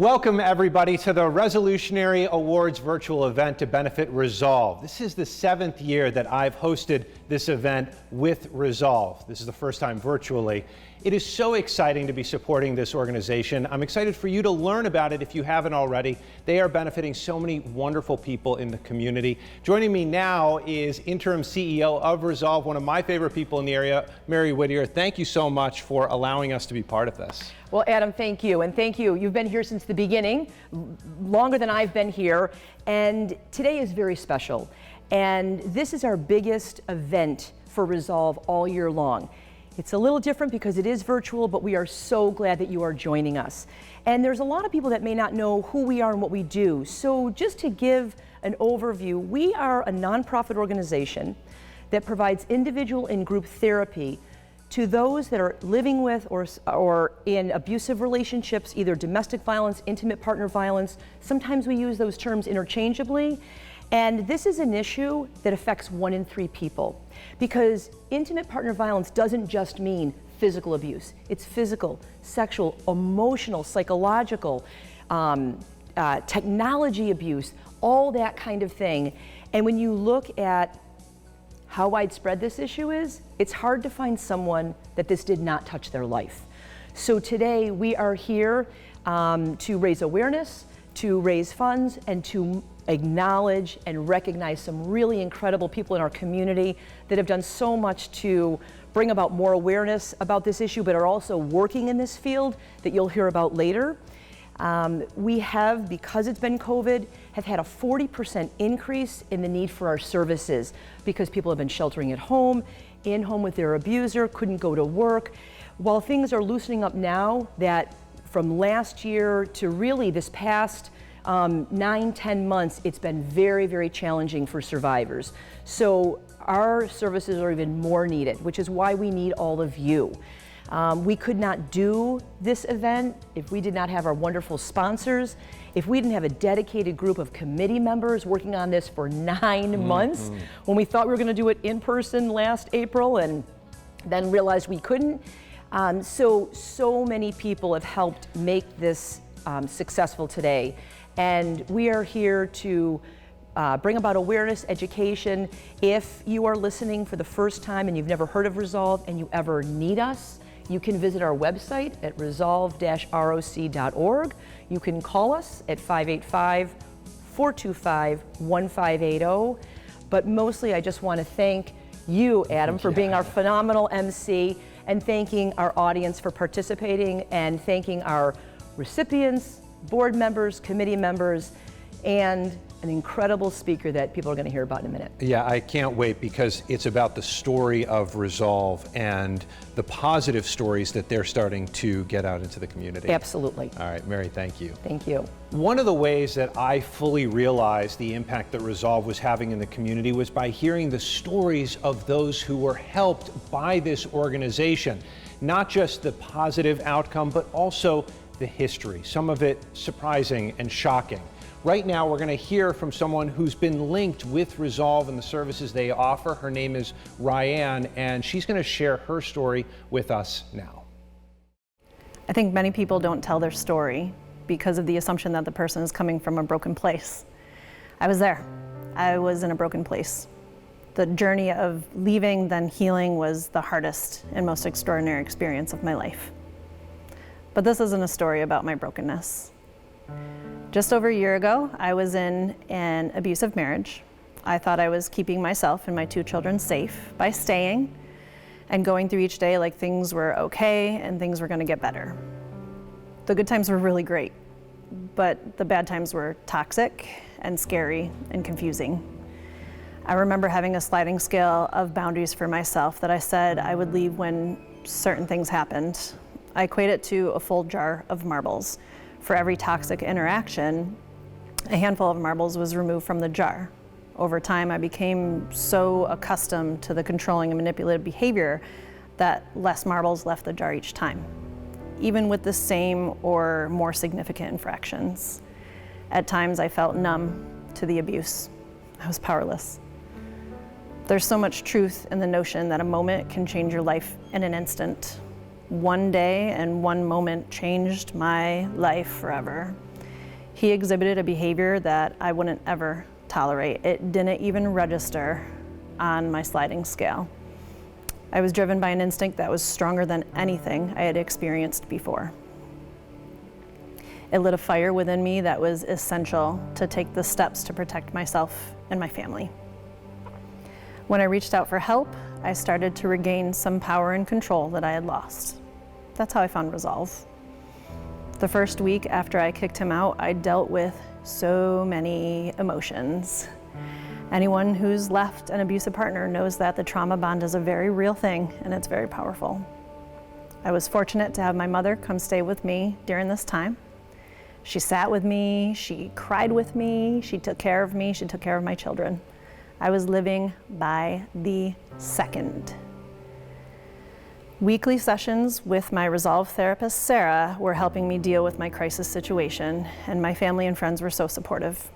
Welcome everybody to the Resolutionary Awards virtual event to benefit Resolve. This is the 7th year that I've hosted this event with Resolve. This is the first time virtually. It is so exciting to be supporting this organization. I'm excited for you to learn about it if you haven't already. They are benefiting so many wonderful people in the community. Joining me now is interim CEO of Resolve, one of my favorite people in the area, Mary Whittier. Thank you so much for allowing us to be part of this. Well, Adam, thank you. And thank you. You've been here since the beginning, longer than I've been here. And today is very special. And this is our biggest event for Resolve all year long. It's a little different because it is virtual, but we are so glad that you are joining us. And there's a lot of people that may not know who we are and what we do. So just to give an overview, we are a nonprofit organization that provides individual and group therapy to those that are living with or in abusive relationships, either domestic violence, intimate partner violence. Sometimes we use those terms interchangeably. And this is an issue that affects 1 in 3 people, because intimate partner violence doesn't just mean physical abuse. It's physical, sexual, emotional, psychological, technology abuse, all that kind of thing. And when you look at how widespread this issue is, it's hard to find someone that this did not touch their life. So today we are here to raise awareness, to raise funds, and to acknowledge and recognize some really incredible people in our community that have done so much to bring about more awareness about this issue, but are also working in this field that you'll hear about later. We have, because it's been COVID, have had a 40% increase in the need for our services because people have been sheltering at home, in home with their abuser, couldn't go to work. While things are loosening up now, that from last year to really this past 9-10 months, it's been very, very challenging for survivors. So our services are even more needed, which is why we need all of you. We could not do this event if we did not have our wonderful sponsors, if we didn't have a dedicated group of committee members working on this for 9 months, when we thought we were going to do it in person last April and then realized we couldn't. So many people have helped make this successful today. And we are here to bring about awareness, education. If you are listening for the first time and you've never heard of Resolve and you ever need us, you can visit our website at resolve-roc.org. You can call us at 585-425-1580. But mostly I just want to thank you, Adam, for being our phenomenal MC, and thanking our audience for participating, and thanking our recipients, board members, committee members, and an incredible speaker that people are going to hear about in a minute. Yeah, I can't wait, because it's about the story of Resolve and the positive stories that they're starting to get out into the community. Absolutely. All right, Mary, thank you. Thank you. One of the ways that I fully realized the impact that Resolve was having in the community was by hearing the stories of those who were helped by this organization. Not just the positive outcome, but also the history, some of it surprising and shocking. Right now, we're going to hear from someone who's been linked with Resolve and the services they offer. Her name is Ryan, and she's going to share her story with us now. I think many people don't tell their story because of the assumption that the person is coming from a broken place. I was there. I was in a broken place. The journey of leaving, then healing, was the hardest and most extraordinary experience of my life. But this isn't a story about my brokenness. Just over a year ago, I was in an abusive marriage. I thought I was keeping myself and my 2 children safe by staying and going through each day like things were okay and things were going to get better. The good times were really great, but the bad times were toxic and scary and confusing. I remember having a sliding scale of boundaries for myself that I said I would leave when certain things happened. I equate it to a full jar of marbles. For every toxic interaction, a handful of marbles was removed from the jar. Over time, I became so accustomed to the controlling and manipulative behavior that less marbles left the jar each time, even with the same or more significant infractions. At times, I felt numb to the abuse. I was powerless. There's so much truth in the notion that a moment can change your life in an instant. One day and one moment changed my life forever. He exhibited a behavior that I wouldn't ever tolerate. It didn't even register on my sliding scale. I was driven by an instinct that was stronger than anything I had experienced before. It lit a fire within me that was essential to take the steps to protect myself and my family. When I reached out for help, I started to regain some power and control that I had lost. That's how I found resolve. The first week after I kicked him out, I dealt with so many emotions. Anyone who's left an abusive partner knows that the trauma bond is a very real thing and it's very powerful. I was fortunate to have my mother come stay with me during this time. She sat with me, she cried with me, she took care of me, she took care of my children. I was living by the second. Weekly sessions with my Resolve therapist, Sarah, were helping me deal with my crisis situation, and my family and friends were so supportive.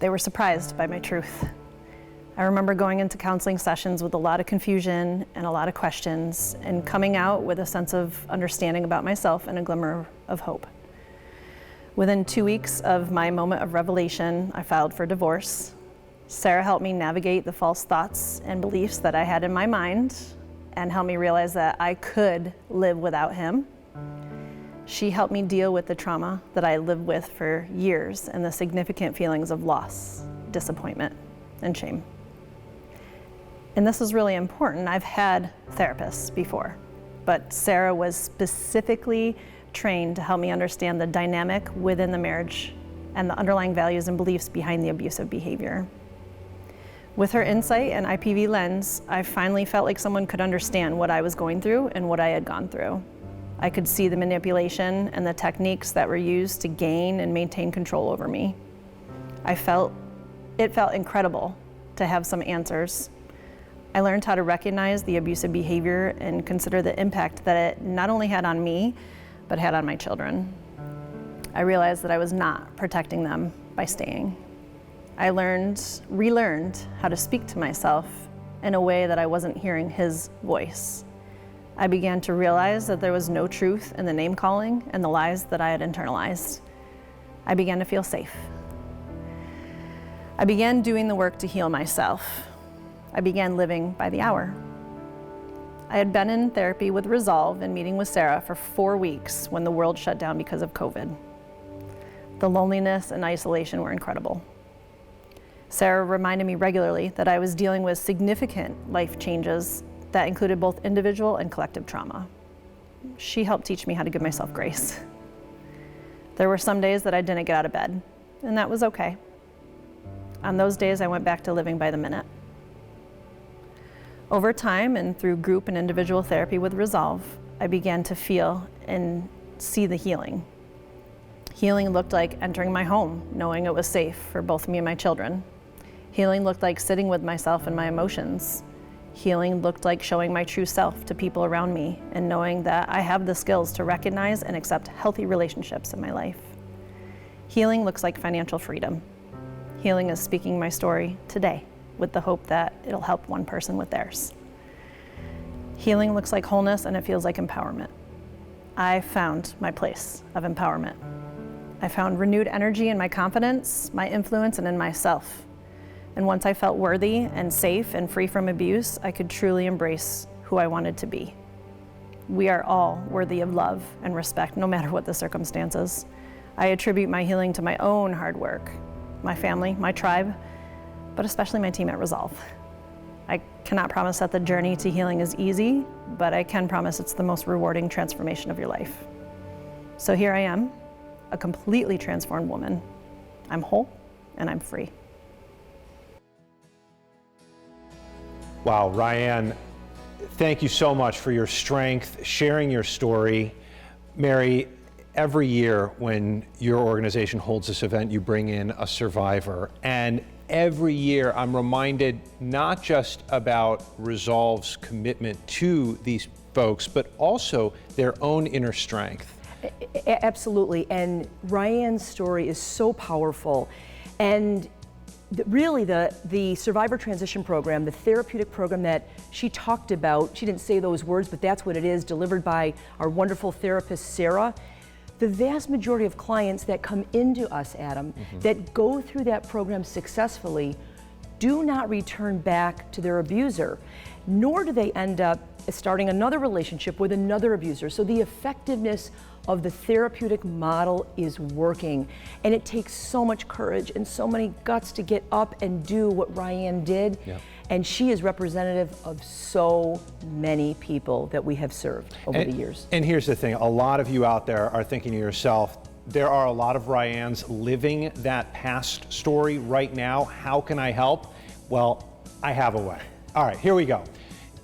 They were surprised by my truth. I remember going into counseling sessions with a lot of confusion and a lot of questions, and coming out with a sense of understanding about myself and a glimmer of hope. Within 2 weeks of my moment of revelation, I filed for divorce. Sarah helped me navigate the false thoughts and beliefs that I had in my mind and helped me realize that I could live without him. She helped me deal with the trauma that I lived with for years and the significant feelings of loss, disappointment, and shame. And this is really important. I've had therapists before, but Sarah was specifically trained to help me understand the dynamic within the marriage and the underlying values and beliefs behind the abusive behavior. With her insight and IPV lens, I finally felt like someone could understand what I was going through and what I had gone through. I could see the manipulation and the techniques that were used to gain and maintain control over me. It felt incredible to have some answers. I learned how to recognize the abusive behavior and consider the impact that it not only had on me, but had on my children. I realized that I was not protecting them by staying. I relearned how to speak to myself in a way that I wasn't hearing his voice. I began to realize that there was no truth in the name calling and the lies that I had internalized. I began to feel safe. I began doing the work to heal myself. I began living by the hour. I had been in therapy with Resolve and meeting with Sarah for 4 weeks when the world shut down because of COVID. The loneliness and isolation were incredible. Sarah reminded me regularly that I was dealing with significant life changes that included both individual and collective trauma. She helped teach me how to give myself grace. There were some days that I didn't get out of bed, and that was okay. On those days, I went back to living by the minute. Over time and through group and individual therapy with Resolve, I began to feel and see the healing. Healing looked like entering my home, knowing it was safe for both me and my children. Healing looked like sitting with myself and my emotions. Healing looked like showing my true self to people around me and knowing that I have the skills to recognize and accept healthy relationships in my life. Healing looks like financial freedom. Healing is speaking my story today with the hope that it'll help one person with theirs. Healing looks like wholeness, and it feels like empowerment. I found my place of empowerment. I found renewed energy in my confidence, my influence, and in myself. And once I felt worthy and safe and free from abuse, I could truly embrace who I wanted to be. We are all worthy of love and respect, no matter what the circumstances. I attribute my healing to my own hard work, my family, my tribe, but especially my team at Resolve. I cannot promise that the journey to healing is easy, but I can promise it's the most rewarding transformation of your life. So here I am, a completely transformed woman. I'm whole and I'm free. Wow, Ryan, thank you so much for your strength, sharing your story. Mary, every year when your organization holds this event, you bring in a survivor. And every year I'm reminded not just about Resolve's commitment to these folks, but also their own inner strength. Absolutely, and Ryan's story is so powerful. And really the Survivor Transition Program, the therapeutic program that she talked about, she didn't say those words, but that's what it is, delivered by our wonderful therapist, Sarah. the vast majority of clients that come into us, Adam, that go through that program successfully do not return back to their abuser, nor do they end up starting another relationship with another abuser. So the effectiveness of the therapeutic model is working, and it takes so much courage and so many guts to get up and do what Ryan did. Yep. And she is representative of so many people that we have served over the years. And here's the thing, a lot of you out there are thinking to yourself, there are a lot of Ryans living that past story right now. How can I help? Well, I have a way. All right, here we go.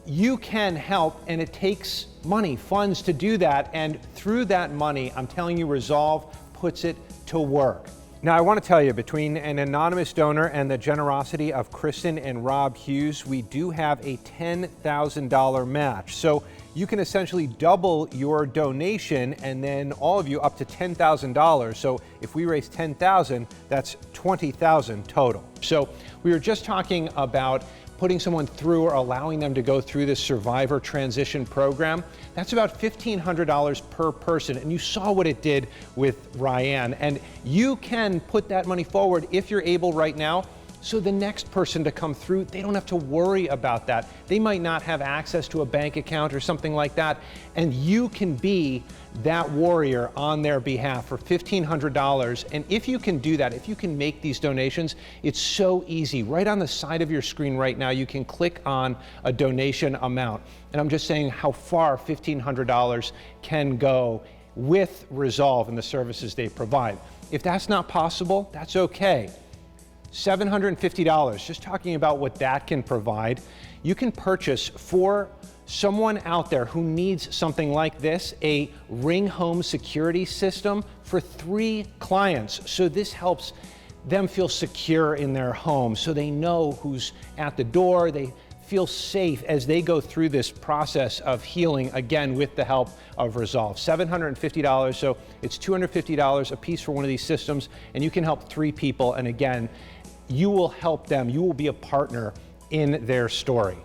You can help, and it takes money, funds to do that. And through that money, I'm telling you, Resolve puts it to work. Now, I want to tell you, between an anonymous donor and the generosity of Kristen and Rob Hughes, we do have a $10,000 match. So you can essentially double your donation, and then all of you up to $10,000. So if we raise $10,000, that's $20,000 total. So we were just talking about putting someone through or allowing them to go through this survivor transition program. That's about $1,500 per person. And you saw what it did with Ryan. And you can put that money forward if you're able right now. So the next person to come through, they don't have to worry about that. They might not have access to a bank account or something like that. And you can be that warrior on their behalf for $1,500. And if you can do that, if you can make these donations, it's so easy. Right on the side of your screen right now, you can click on a donation amount. And I'm just saying how far $1,500 can go with Resolve and the services they provide. If that's not possible, that's okay. $750, just talking about what that can provide. You can purchase for someone out there who needs something like this, a Ring Home security system for 3 clients. So this helps them feel secure in their home, so they know who's at the door. They feel safe as they go through this process of healing, again, with the help of Resolve. $750, so it's $250 a piece for one of these systems, and you can help 3 people, and again, you will help them. You will be a partner in their story.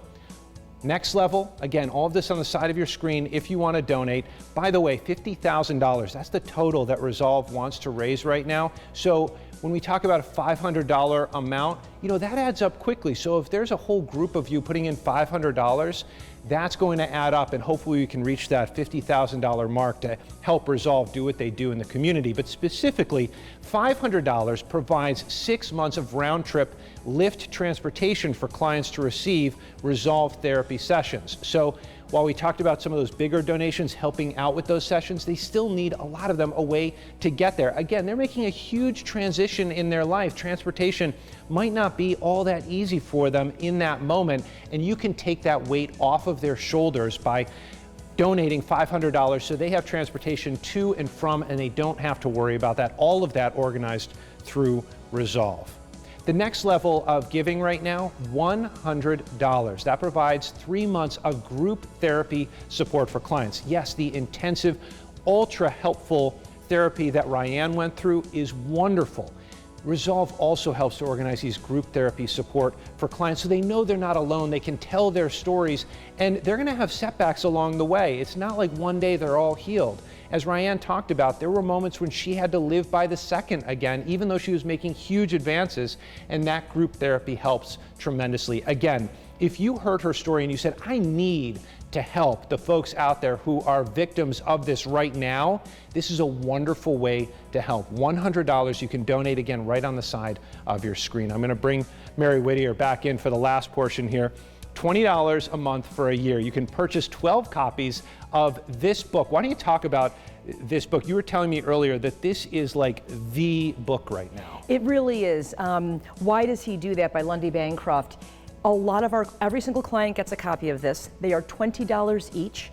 Next level, again, all of this on the side of your screen if you want to donate. By the way, $50,000, that's the total that Resolve wants to raise right now. So when we talk about a $500 amount, that adds up quickly. So if there's a whole group of you putting in $500, that's going to add up, and hopefully we can reach that $50,000 mark to help Resolve do what they do in the community. But specifically, $500 provides 6 months of round-trip Lyft transportation for clients to receive Resolve therapy sessions. So while we talked about some of those bigger donations helping out with those sessions, they still need a lot of them a way to get there. Again, they're making a huge transition in their life. Transportation might not be all that easy for them in that moment, and you can take that weight off of their shoulders by donating $500 so they have transportation to and from, and they don't have to worry about that. All of that organized through Resolve. The next level of giving right now, $100. That provides 3 months of group therapy support for clients. Yes, the intensive, ultra helpful therapy that Ryan went through is wonderful. Resolve also helps to organize these group therapy support for clients so they know they're not alone. They can tell their stories, and they're going to have setbacks along the way. It's not like one day they're all healed. As Ryan talked about, there were moments when she had to live by the second again, even though she was making huge advances, and that group therapy helps tremendously. Again, if you heard her story and you said, I need to help the folks out there who are victims of this right now, this is a wonderful way to help. $100 you can donate, again, right on the side of your screen. I'm going to bring Mary Whittier back in for the last portion here. $20 a month for a year. You can purchase 12 copies of this book. Why don't you talk about this book? You were telling me earlier that this is like the book right now. It really is. Why Does He Do That by Lundy Bancroft. Every single client gets a copy of this. They are $20 each.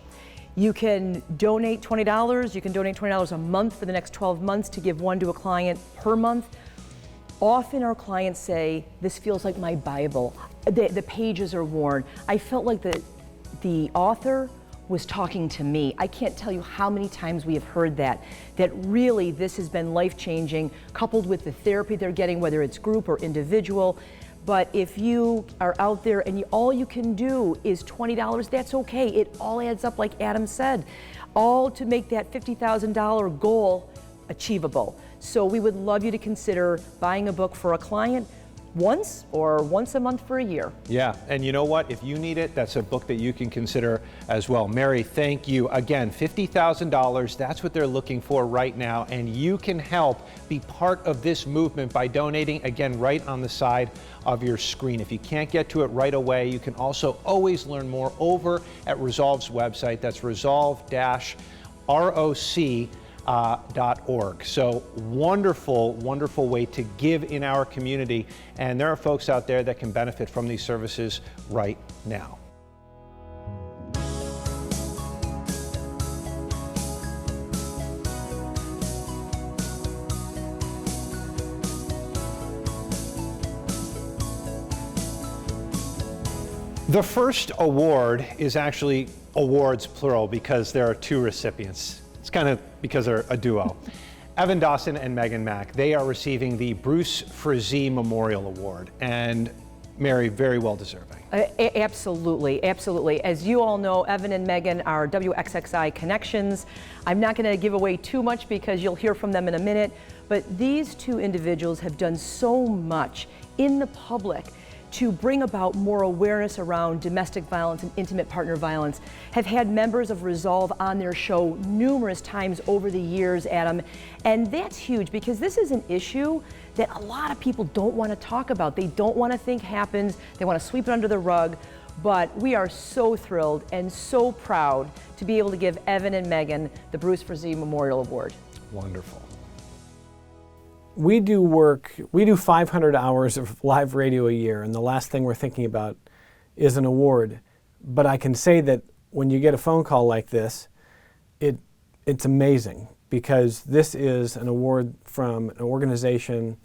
You can donate $20. You can donate $20 a month for the next 12 months to give one to a client per month. Often our clients say, this feels like my Bible. The pages are worn. I felt like the author was talking to me. I can't tell you how many times we have heard that really this has been life-changing, coupled with the therapy they're getting, whether it's group or individual. But if you are out there and all you can do is $20, that's okay. It all adds up, like Adam said, all to make that $50,000 goal achievable. So we would love you to consider buying a book for a client once or once a month for a year. Yeah, and you know what? If you need it, that's a book that you can consider as well. Mary, thank you. Again, $50,000, that's what they're looking for right now, and you can help be part of this movement by donating, again, right on the side of your screen. If you can't get to it right away, you can also always learn more over at Resolve's website. That's resolve-roc.org. So wonderful, wonderful way to give in our community. And there are folks out there that can benefit from these services right now. The first award is actually awards plural because there are two recipients. It's kind of because they're a duo. Evan Dawson and Megan Mack, they are receiving the Bruce Frazee Memorial Award, and Mary, very well deserving. Absolutely, absolutely. As you all know, Evan and Megan are WXXI connections. I'm not going to give away too much because you'll hear from them in a minute, but these two individuals have done so much in the public to bring about more awareness around domestic violence and intimate partner violence, have had members of Resolve on their show numerous times over the years, Adam, and that's huge because this is an issue that a lot of people don't want to talk about. They don't want to think happens, they want to sweep it under the rug, but we are so thrilled and so proud to be able to give Evan and Megan the Bruce Frazee Memorial Award. Wonderful. We do 500 hours of live radio a year, and the last thing we're thinking about is an award. But I can say that when you get a phone call like this, it's amazing because this is an award from an organization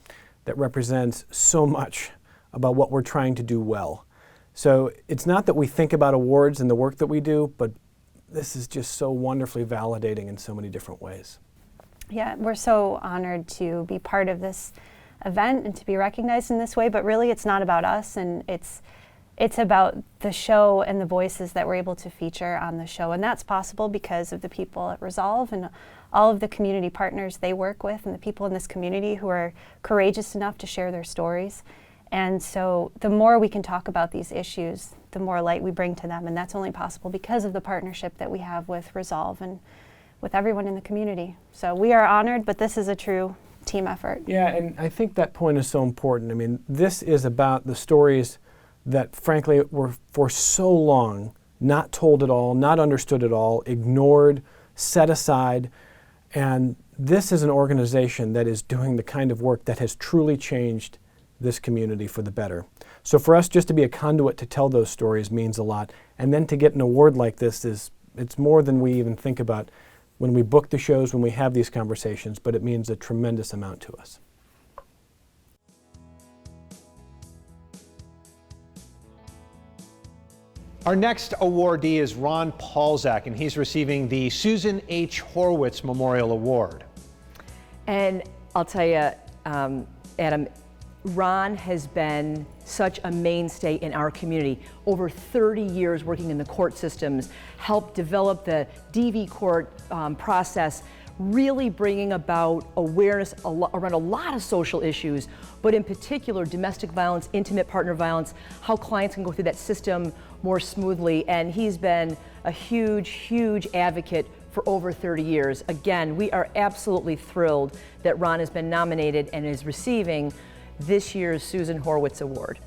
that represents so much about what we're trying to do well. So it's not that we think about awards and the work that we do, but this is just so wonderfully validating in so many different ways. Yeah, we're so honored to be part of this event and to be recognized in this way, but really it's not about us, and it's about the show and the voices that we're able to feature on the show. And that's possible because of the people at Resolve and all of the community partners they work with and the people in this community who are courageous enough to share their stories. And so the more we can talk about these issues, the more light we bring to them, and that's only possible because of the partnership that we have with Resolve and with everyone in the community. So we are honored, but this is a true team effort. Yeah, and I think that point is so important. I mean, this is about the stories that frankly were for so long not told at all, not understood at all, ignored, set aside. And this is an organization that is doing the kind of work that has truly changed this community for the better. So for us just to be a conduit to tell those stories means a lot. And then to get an award like this it's more than we even think about when we book the shows, when we have these conversations, but it means a tremendous amount to us. Our next awardee is Ron Paulzak, and he's receiving the Susan H. Horowitz Memorial Award. And I'll tell you, Adam, Ron has been such a mainstay in our community. Over 30 years working in the court systems, helped develop the DV court process, really bringing about awareness around a lot of social issues, but in particular domestic violence, intimate partner violence, how clients can go through that system more smoothly. And he's been a huge, huge advocate for over 30 years. Again, we are absolutely thrilled that Ron has been nominated and is receiving this year's Susan Horowitz Award.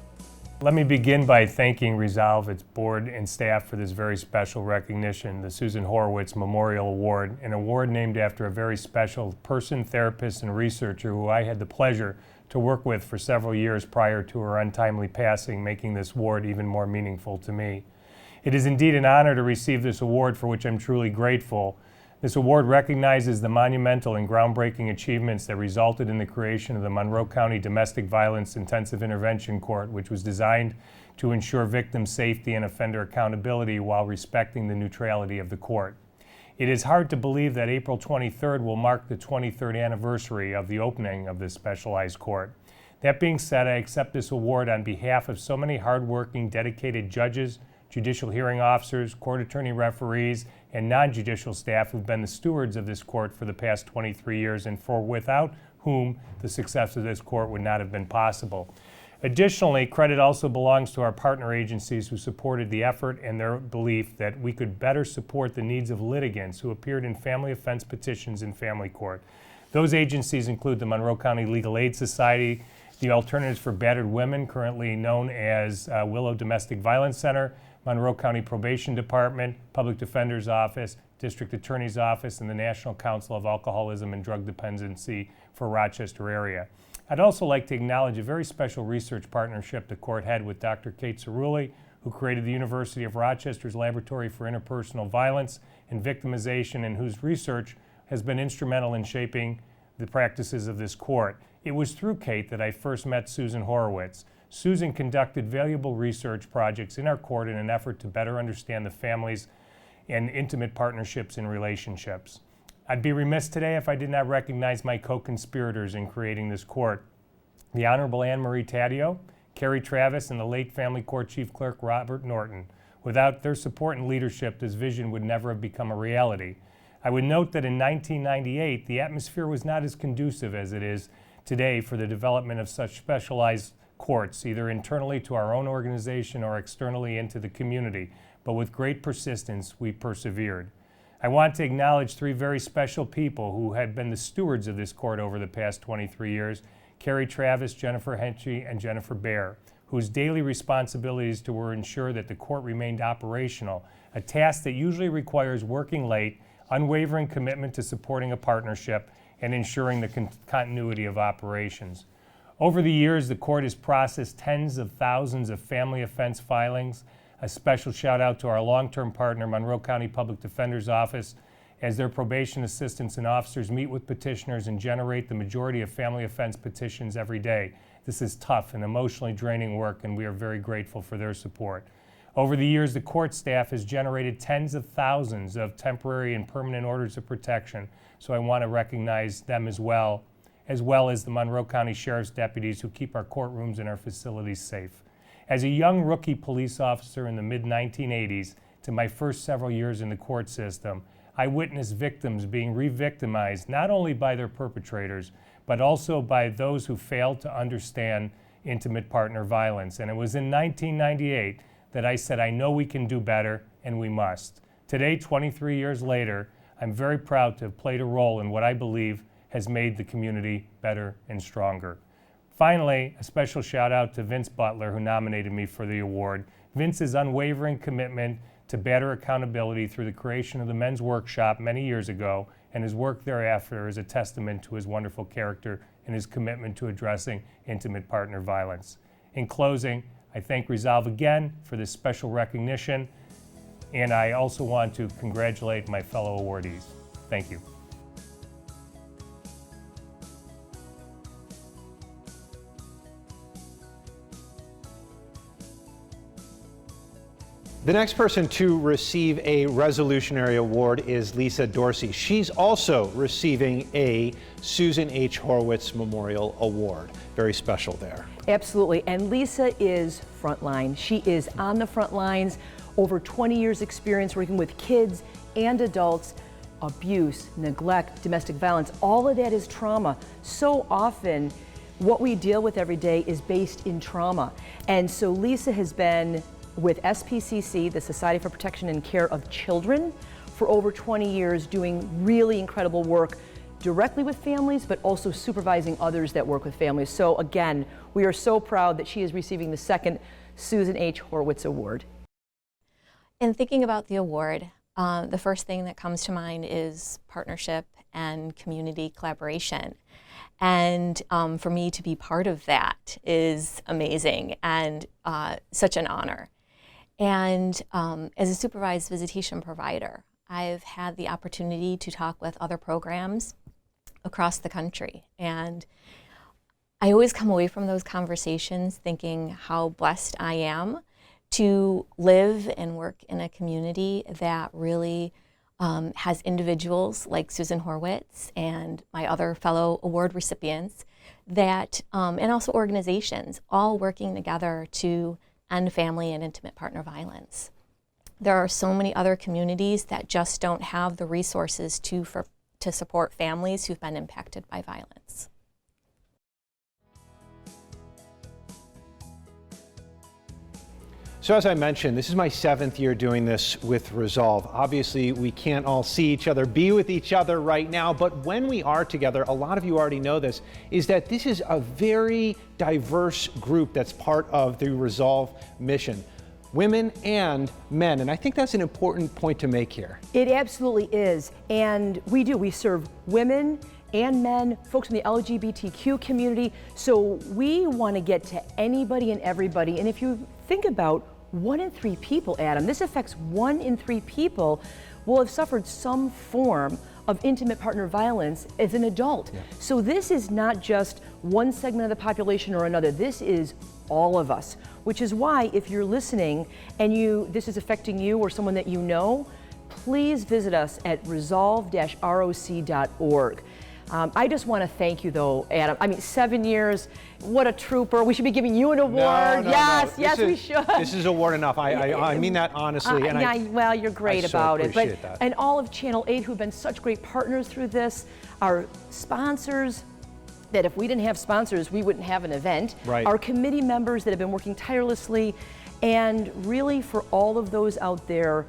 Let me begin by thanking Resolve, its board and staff for this very special recognition, the Susan Horowitz Memorial Award, an award named after a very special person, therapist, and researcher who I had the pleasure to work with for several years prior to her untimely passing, making this award even more meaningful to me. It is indeed an honor to receive this award, for which I'm truly grateful. This award recognizes the monumental and groundbreaking achievements that resulted in the creation of the Monroe County Domestic Violence Intensive Intervention Court, which was designed to ensure victim safety and offender accountability while respecting the neutrality of the court. It is hard to believe that April 23rd will mark the 23rd anniversary of the opening of this specialized court. That being said, I accept this award on behalf of so many hardworking, dedicated judges, judicial hearing officers, court attorney referees, and non-judicial staff who've been the stewards of this court for the past 23 years and for without whom the success of this court would not have been possible. Additionally, credit also belongs to our partner agencies who supported the effort and their belief that we could better support the needs of litigants who appeared in family offense petitions in family court. Those agencies include the Monroe County Legal Aid Society, the Alternatives for Battered Women, currently known as Willow Domestic Violence Center, Monroe County Probation Department, Public Defender's Office, District Attorney's Office, and the National Council of Alcoholism and Drug Dependency for Rochester area. I'd also like to acknowledge a very special research partnership the court had with Dr. Kate Cerulli, who created the University of Rochester's Laboratory for Interpersonal Violence and Victimization, and whose research has been instrumental in shaping the practices of this court. It was through Kate that I first met Susan Horowitz. Susan conducted valuable research projects in our court in an effort to better understand the families and intimate partnerships and relationships. I'd be remiss today if I did not recognize my co-conspirators in creating this court. The Honorable Anne Marie Taddeo, Carrie Travis, and the late Family Court Chief Clerk Robert Norton. Without their support and leadership, this vision would never have become a reality. I would note that in 1998, the atmosphere was not as conducive as it is today for the development of such specialized courts, either internally to our own organization or externally into the community. But with great persistence, we persevered. I want to acknowledge three very special people who had been the stewards of this court over the past 23 years, Carrie Travis, Jennifer Henchy, and Jennifer Baer, whose daily responsibilities were to ensure that the court remained operational, a task that usually requires working late, unwavering commitment to supporting a partnership, and ensuring the continuity of operations. Over the years, the court has processed tens of thousands of family offense filings. A special shout out to our long-term partner, Monroe County Public Defender's Office, as their probation assistants and officers meet with petitioners and generate the majority of family offense petitions every day. This is tough and emotionally draining work, and we are very grateful for their support. Over the years, the court staff has generated tens of thousands of temporary and permanent orders of protection, so I want to recognize them as well as the Monroe County Sheriff's deputies who keep our courtrooms and our facilities safe. As a young rookie police officer in the mid-1980s to my first several years in the court system, I witnessed victims being re-victimized not only by their perpetrators, but also by those who failed to understand intimate partner violence. And it was in 1998 that I said, I know we can do better, and we must. Today, 23 years later, I'm very proud to have played a role in what I believe has made the community better and stronger. Finally, a special shout out to Vince Butler, who nominated me for the award. Vince's unwavering commitment to better accountability through the creation of the Men's Workshop many years ago, and his work thereafter is a testament to his wonderful character and his commitment to addressing intimate partner violence. In closing, I thank Resolve again for this special recognition, and I also want to congratulate my fellow awardees. Thank you. The next person to receive a Resolutionary Award is Lisa Dorsey. She's also receiving a Susan H. Horowitz Memorial Award. Very special there. Absolutely, and Lisa is frontline. She is on the front lines, over 20 years experience working with kids and adults, abuse, neglect, domestic violence, all of that is trauma. So often, what we deal with every day is based in trauma. And so Lisa has been with SPCC, the Society for Protection and Care of Children, for over 20 years, doing really incredible work directly with families, but also supervising others that work with families. So again, we are so proud that she is receiving the second Susan H. Horowitz Award. In thinking about the award, the first thing that comes to mind is partnership and community collaboration. And for me to be part of that is amazing and such an honor. And as a supervised visitation provider, I've had the opportunity to talk with other programs across the country. And I always come away from those conversations thinking how blessed I am to live and work in a community that really has individuals like Susan Horowitz and my other fellow award recipients that, and also organizations, all working together to end family and intimate partner violence. There are so many other communities that just don't have the resources to support families who've been impacted by violence. So as I mentioned, this is my 7th year doing this with Resolve. Obviously, we can't all see each other, be with each other right now, but when we are together, a lot of you already know this, is that this is a very diverse group that's part of the Resolve mission. Women and men, and I think that's an important point to make here. It absolutely is, and we serve women and men, folks in the LGBTQ community, so we want to get to anybody and everybody. And if you think about 1 in 3 people, Adam, this affects 1 in 3 people will have suffered some form of intimate partner violence as an adult. Yeah. So this is not just one segment of the population or another, this is all of us, which is why if you're listening and this is affecting you or someone that you know, please visit us at resolve-roc.org. I just want to thank you though, Adam. I mean, 7 years, what a trooper. We should be giving you an award. Yes, we should. This is award enough. I mean that honestly. Well, you're great about it. That. And all of Channel 8 who've been such great partners through this, our sponsors, that if we didn't have sponsors, we wouldn't have an event. Right. Our committee members that have been working tirelessly, and really for all of those out there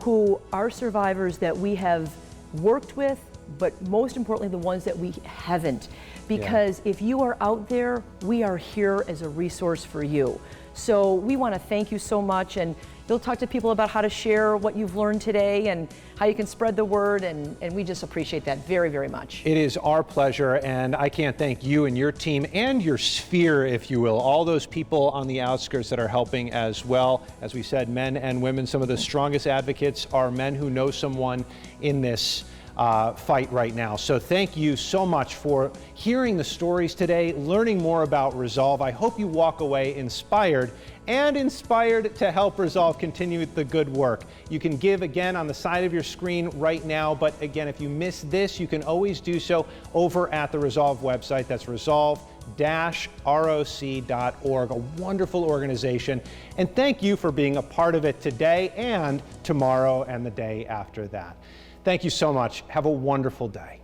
who are survivors that we have worked with, but most importantly, the ones that we haven't. Because if you are out there, we are here as a resource for you. So we want to thank you so much, and you'll talk to people about how to share what you've learned today and how you can spread the word, and we just appreciate that very, very much. It is our pleasure, and I can't thank you and your team and your sphere, if you will, all those people on the outskirts that are helping as well. As we said, men and women, some of the strongest advocates are men who know someone in this fight right now. So thank you so much for hearing the stories today, learning more about Resolve. I hope you walk away inspired to help Resolve continue the good work. You can give again on the side of your screen right now, but again, if you miss this, you can always do so over at the Resolve website. That's resolve-roc.org, a wonderful organization. And thank you for being a part of it today and tomorrow and the day after that. Thank you so much. Have a wonderful day.